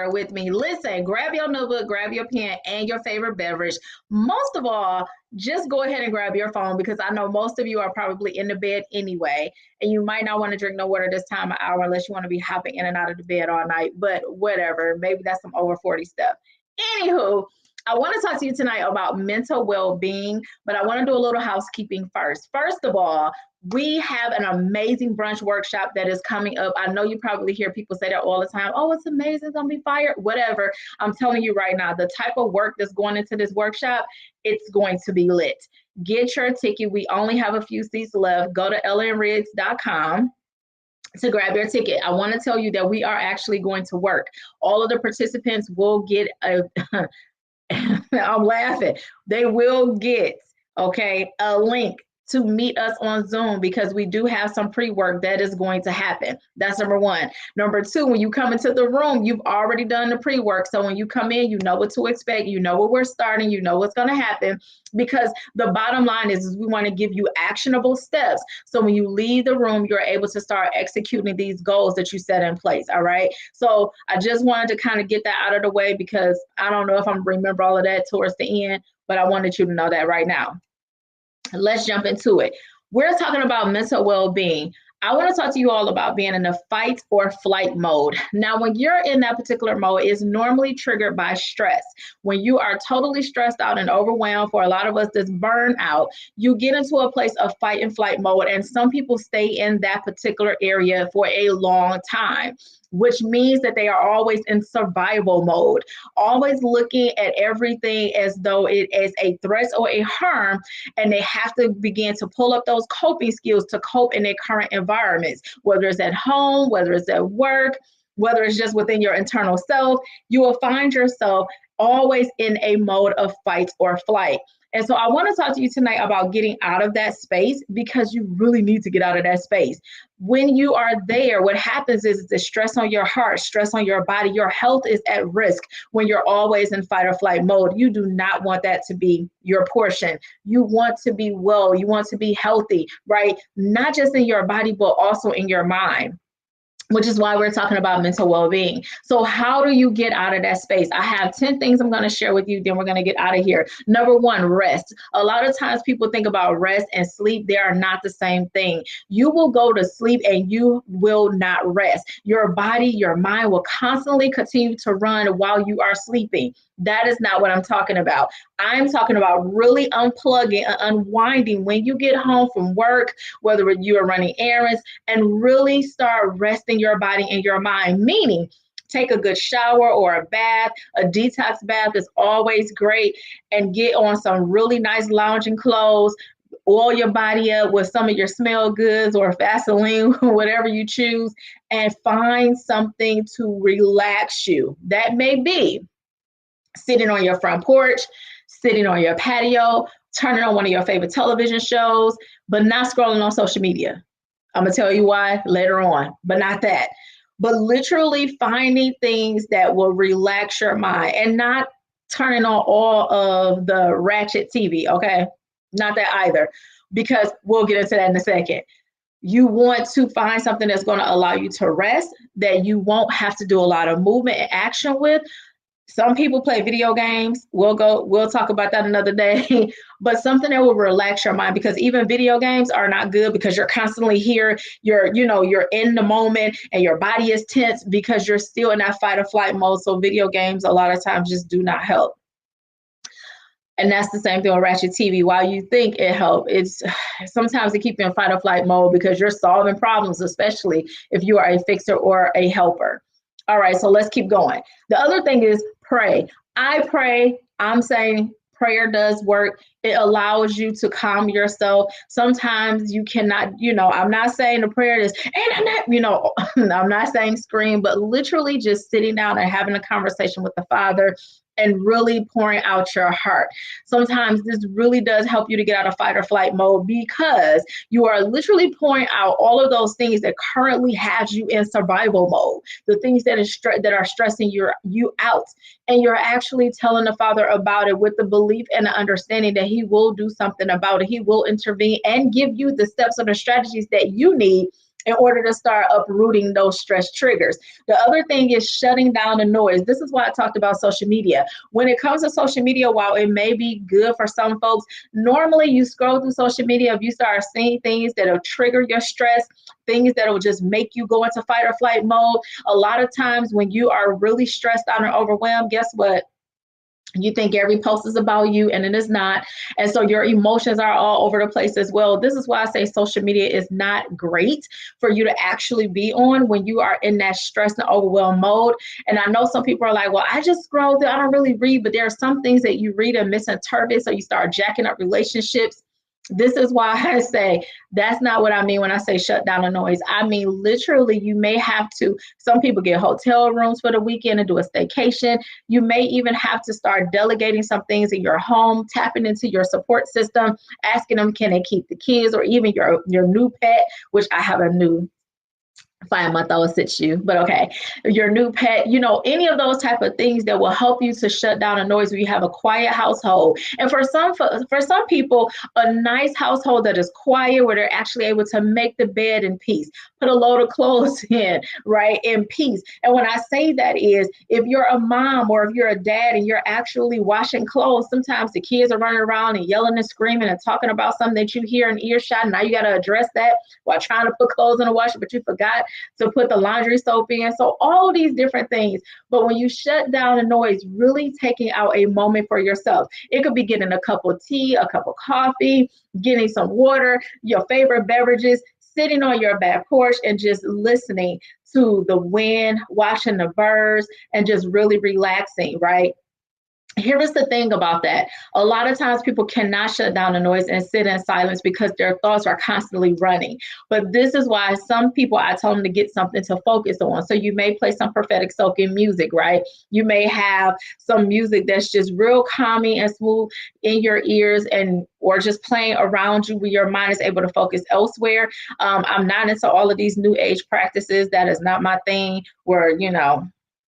with me. Listen, grab your notebook, grab your pen, and your favorite beverage. Most of all, just go ahead and grab your phone because I know most of you are probably in the bed anyway, and you might not want to drink no water this time of hour unless you want to be hopping in and out of the bed all night, but whatever. Maybe that's some over 40 stuff. Anywho, I want to talk to you tonight about mental well-being, but I want to do a little housekeeping first. First of all, we have an amazing brunch workshop that is coming up. I know you probably hear people say that all the time. Oh, it's amazing. It's going to be fire. Whatever. I'm telling you right now, the type of work that's going into this workshop, it's going to be lit. Get your ticket. We only have a few seats left. Go to ellenriggs.com to grab your ticket. I want to tell you that we are actually going to work. All of the participants will get a, I'm laughing. They will get, okay, a link to meet us on Zoom because we do have some pre-work that is going to happen. That's number one. Number two, when you come into the room, you've already done the pre-work. So when you come in, you know what to expect. You know what we're starting. You know what's going to happen because the bottom line is we want to give you actionable steps. So when you leave the room, you're able to start executing these goals that you set in place. All right. So I just wanted to kind of get that out of the way because I don't know if I'm going to remember all of that towards the end, but I wanted you to know that right now. Let's jump into it. We're talking about mental well-being. I want to talk to you all about being in a fight or flight mode. Now, when you're in that particular mode, it's normally triggered by stress. When you are totally stressed out and overwhelmed, for a lot of us that's burned out, you get into a place of fight and flight mode. And some people stay in that particular area for a long time, which means that they are always in survival mode, always looking at everything as though it is a threat or a harm, and they have to begin to pull up those coping skills to cope in their current environments, whether it's at home, whether it's at work, whether it's just within your internal self. You will find yourself always in a mode of fight or flight. And so I want to talk to you tonight about getting out of that space because you really need to get out of that space. When you are there, what happens is the stress on your heart, stress on your body, your health is at risk when you're always in fight or flight mode. You do not want that to be your portion. You want to be well, you want to be healthy, right? Not just in your body, but also in your mind, which is why we're talking about mental well-being. So how do you get out of that space? I have 10 things I'm going to share with you, then we're going to get out of here. Number one, rest. A lot of times people think about rest and sleep. They are not the same thing. You will go to sleep and you will not rest. Your body, your mind will constantly continue to run while you are sleeping. That is not what I'm talking about. I'm talking about really unplugging and unwinding when you get home from work, whether you are running errands, and really start resting your body and your mind, meaning take a good shower or a bath. A detox bath is always great, and get on some really nice lounging clothes. Oil your body up with some of your smell goods or Vaseline, whatever you choose, and find something to relax you. That may be sitting on your front porch, sitting on your patio, turning on one of your favorite television shows, but not scrolling on social media. I'm going to tell you why later on, but not that. But literally finding things that will relax your mind and not turning on all of the ratchet TV, okay? Not that either, because we'll get into that in a second. You want to find something that's going to allow you to rest, that you won't have to do a lot of movement and action with. Some people play video games. We'll talk about that another day, but something that will relax your mind, because even video games are not good because you're constantly here. You're in the moment and your body is tense because you're still in that fight or flight mode. So video games a lot of times just do not help. And that's the same thing with ratchet TV. While you think it helps, it's sometimes it keeps you in fight or flight mode because you're solving problems, especially if you are a fixer or a helper. All right, so let's keep going. The other thing is pray. I pray. I'm saying prayer does work. It allows you to calm yourself. Sometimes you cannot, I'm not saying the prayer is, I'm not saying scream, but literally just sitting down and having a conversation with the Father and really pouring out your heart. Sometimes this really does help you to get out of fight or flight mode because you are literally pouring out all of those things that currently have you in survival mode, the things that are stressing you out. And you're actually telling the Father about it with the belief and the understanding that He will do something about it. He will intervene and give you the steps or the strategies that you need in order to start uprooting those stress triggers. The other thing is shutting down the noise. This is why I talked about social media. When it comes to social media, while it may be good for some folks, normally you scroll through social media, if you start seeing things that'll trigger your stress, things that'll just make you go into fight or flight mode, a lot of times when you are really stressed out and overwhelmed, guess what? You think every post is about you, and it is not. And so your emotions are all over the place as well. This is why I say social media is not great for you to actually be on when you are in that stress and overwhelmed mode. And I know some people are like, well, I just scroll through, I don't really read, but there are some things that you read and misinterpret, so you start jacking up relationships. This is why I say that's not what I mean when I say shut down the noise. I mean, literally, you may have to, some people get hotel rooms for the weekend and do a staycation. You may even have to start delegating some things in your home, tapping into your support system, asking them, can they keep the kids or even your new pet, which I have a new 5 month old sits you, but okay, your new pet, any of those type of things that will help you to shut down a noise when you have a quiet household. And for some people, a nice household that is quiet, where they're actually able to make the bed in peace, put a load of clothes in, right, in peace. And when I say that is, if you're a mom or if you're a dad and you're actually washing clothes, sometimes the kids are running around and yelling and screaming and talking about something that you hear in earshot. And now you got to address that while trying to put clothes in the washer, but you forgot to put the laundry soap in. So all these different things. But when you shut down the noise, really taking out a moment for yourself. It could be getting a cup of tea, a cup of coffee, getting some water, your favorite beverages, sitting on your back porch and just listening to the wind, watching the birds, and just really relaxing, right? Here is the thing about that. A lot of times people cannot shut down the noise and sit in silence because their thoughts are constantly running. But this is why some people, I tell them to get something to focus on. So you may play some prophetic soaking music, right? You may have some music that's just real calming and smooth in your ears, or just playing around you where your mind is able to focus elsewhere. I'm not into all of these new age practices. That is not my thing, where,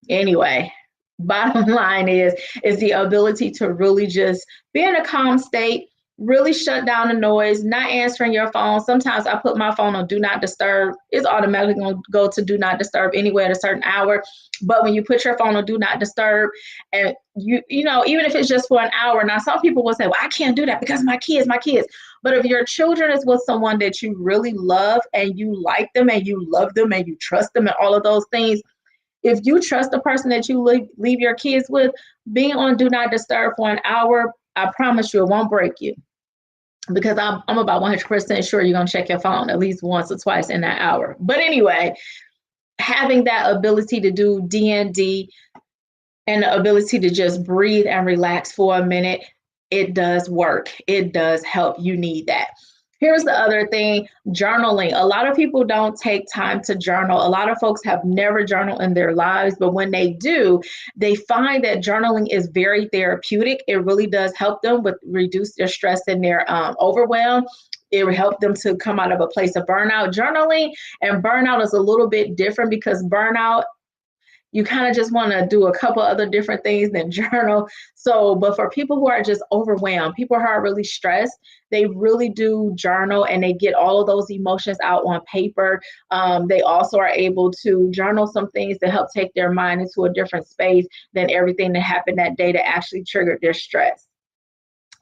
anyway. Bottom line is the ability to really just be in a calm state, really shut down the noise, not answering your phone. Sometimes I put my phone on do not disturb. It's automatically going to go to do not disturb anyway at a certain hour. But when you put your phone on do not disturb, and even if it's just for an hour, now some people will say, well, I can't do that because my kids. But if your children is with someone that you really love and you like them and you love them and you trust them and all of those things, if you trust the person that you leave your kids with, being on do not disturb for an hour, I promise you it won't break you. Because I'm about 100% sure you're going to check your phone at least once or twice in that hour. But anyway, having that ability to do D&D and the ability to just breathe and relax for a minute, it does work. It does help. You need that. Here's the other thing, journaling. A lot of people don't take time to journal. A lot of folks have never journaled in their lives, but when they do, they find that journaling is very therapeutic. It really does help them with reduce their stress and their overwhelm. It will help them to come out of a place of burnout. Journaling and burnout is a little bit different, because burnout, you kind of just want to do a couple other different things than journal. So, but for people who are just overwhelmed, people who are really stressed, they really do journal and they get all of those emotions out on paper. They also are able to journal some things to help take their mind into a different space than everything that happened that day that actually triggered their stress.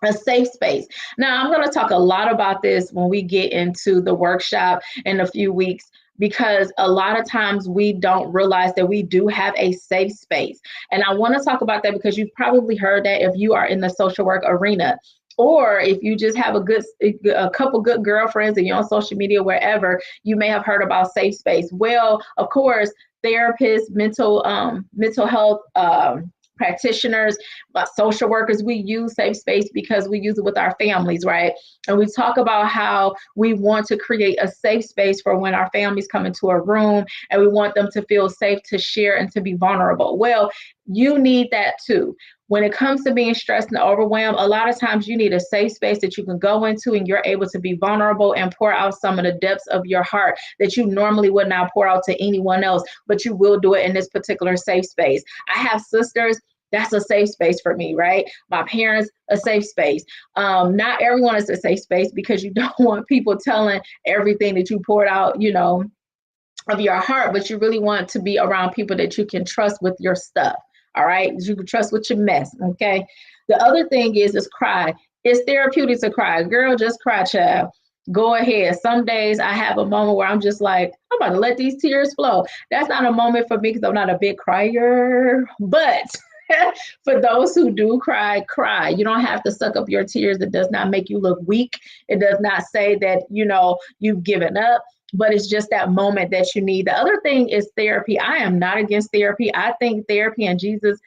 A safe space. Now, I'm going to talk a lot about this when we get into the workshop in a few weeks, because a lot of times we don't realize that we do have a safe space. And I want to talk about that because you've probably heard that if you are in the social work arena, or if you just have a couple good girlfriends and you're on social media, wherever, you may have heard about safe space. Well, of course, therapists, mental health practitioners, social workers, we use safe space because we use it with our families, right? And we talk about how we want to create a safe space for when our families come into a room, and we want them to feel safe to share and to be vulnerable. Well, you need that too. When it comes to being stressed and overwhelmed, a lot of times you need a safe space that you can go into and you're able to be vulnerable and pour out some of the depths of your heart that you normally would not pour out to anyone else, but you will do it in this particular safe space. I have sisters. That's a safe space for me, right? My parents, a safe space. Not everyone is a safe space, because you don't want people telling everything that you poured out, of your heart, but you really want to be around people that you can trust with your stuff. All right. You can trust with your mess. Okay. The other thing is cry. It's therapeutic to cry. Girl, just cry, child. Go ahead. Some days I have a moment where I'm just like, I'm about to let these tears flow. That's not a moment for me because I'm not a big crier. But for those who do cry, cry. You don't have to suck up your tears. It does not make you look weak. It does not say that, you've given up, but it's just that moment that you need. The other thing is therapy. I am not against therapy. I think therapy and Jesus,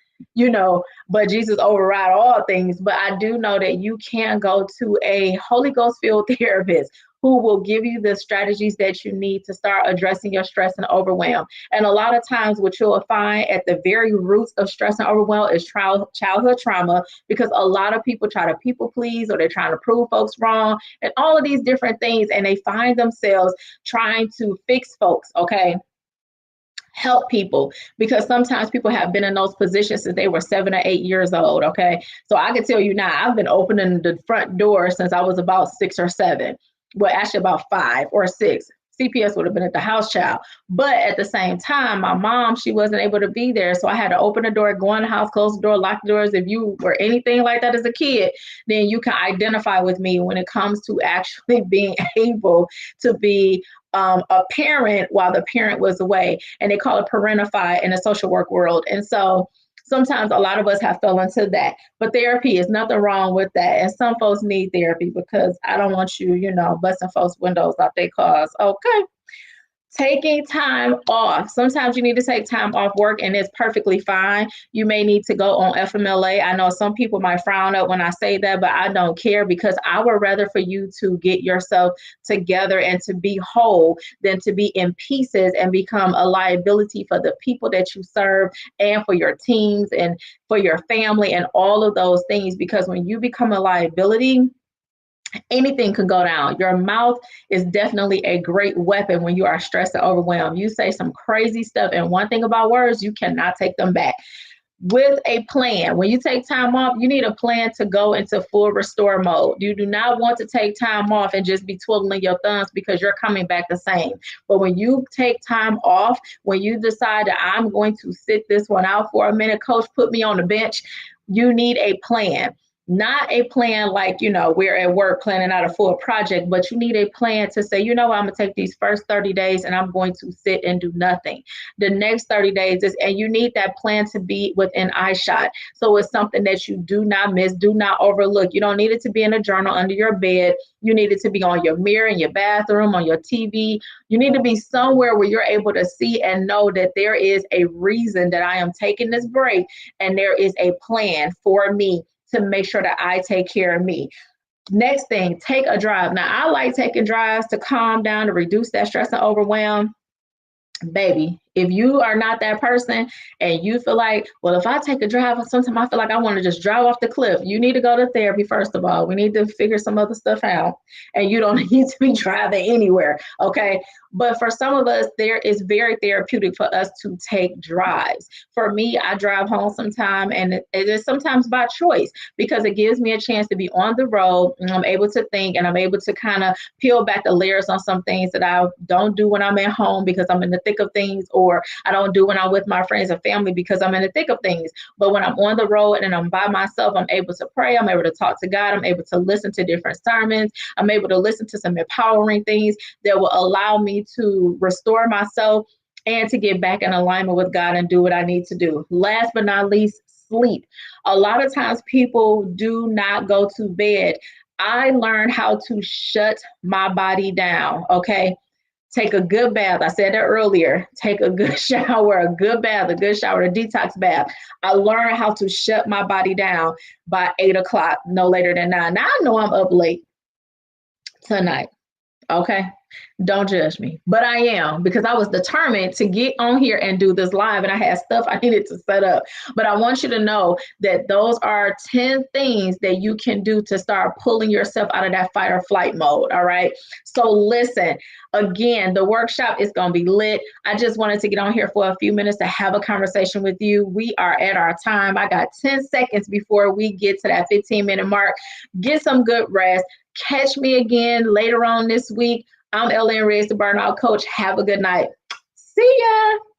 but Jesus override all things. But I do know that you can go to a Holy Ghost filled therapist who will give you the strategies that you need to start addressing your stress and overwhelm. And a lot of times what you'll find at the very roots of stress and overwhelm is childhood trauma, because a lot of people try to people please, or they're trying to prove folks wrong and all of these different things. And they find themselves trying to fix folks, okay? Help people, because sometimes people have been in those positions since they were 7 or 8 years old. Okay. So I can tell you now, I've been opening the front door since I was about 6 or 7. Well, actually about 5 or 6. CPS would have been at the house, child. But at the same time, my mom, she wasn't able to be there. So I had to open the door, go in the house, close the door, lock the doors. If you were anything like that as a kid, then you can identify with me when it comes to actually being able to be a parent while the parent was away. And they call it parentify in the social work world. And so sometimes a lot of us have fell into that. But therapy is nothing wrong with that. And some folks need therapy, because I don't want you, busting folks' windows out their cars. Okay. Taking time off. Sometimes you need to take time off work, and it's perfectly fine. You may need to go on FMLA. I know some people might frown up when I say that, but I don't care, because I would rather for you to get yourself together and to be whole than to be in pieces and become a liability for the people that you serve and for your teams and for your family and all of those things. Because when you become a liability, anything could go down. Your mouth is definitely a great weapon when you are stressed and overwhelmed. You say some crazy stuff, and one thing about words, you cannot take them back. With a plan, when you take time off, you need a plan to go into full restore mode. You do not want to take time off and just be twiddling your thumbs, because you're coming back the same. But when you take time off, when you decide that I'm going to sit this one out for a minute, coach, put me on the bench, you need a plan. Not a plan like, we're at work planning out a full project, but you need a plan to say, I'm going to take these first 30 days and I'm going to sit and do nothing. The next 30 days and you need that plan to be within eyeshot. So it's something that you do not miss, do not overlook. You don't need it to be in a journal under your bed. You need it to be on your mirror, in your bathroom, on your TV. You need to be somewhere where you're able to see and know that there is a reason that I am taking this break, and there is a plan for me to make sure that I take care of me. Next thing, take a drive. Now, I like taking drives to calm down, to reduce that stress and overwhelm. Baby, if you are not that person and you feel like, well, if I take a drive, sometimes I feel like I want to just drive off the cliff. You need to go to therapy, first of all. We need to figure some other stuff out. And you don't need to be driving anywhere, okay? But for some of us, there is very therapeutic for us to take drives. For me, I drive home sometime, and it is sometimes by choice, because it gives me a chance to be on the road, and I'm able to think, and I'm able to kind of peel back the layers on some things that I don't do when I'm at home because I'm in the thick of things, or I don't do when I'm with my friends and family because I'm in the thick of things. But when I'm on the road and I'm by myself, I'm able to pray. I'm able to talk to God. I'm able to listen to different sermons. I'm able to listen to some empowering things that will allow me to restore myself and to get back in alignment with God and do what I need to do. Last but not least, sleep. A lot of times people do not go to bed. I learned how to shut my body down, okay? Take a good bath. I said that earlier. Take a good shower, a good bath, a good shower, a detox bath. I learned how to shut my body down by 8 o'clock, no later than 9. Now I know I'm up late tonight. Okay. Don't judge me, but I am, because I was determined to get on here and do this live, and I had stuff I needed to set up. But I want you to know that those are 10 things that you can do to start pulling yourself out of that fight or flight mode. All right. So listen, again, the workshop is going to be lit. I just wanted to get on here for a few minutes to have a conversation with you. We are at our time. I got 10 seconds before we get to that 15-minute mark. Get some good rest. Catch me again later on this week. I'm Ellen Reyes, the Burnout Coach. Have a good night. See ya.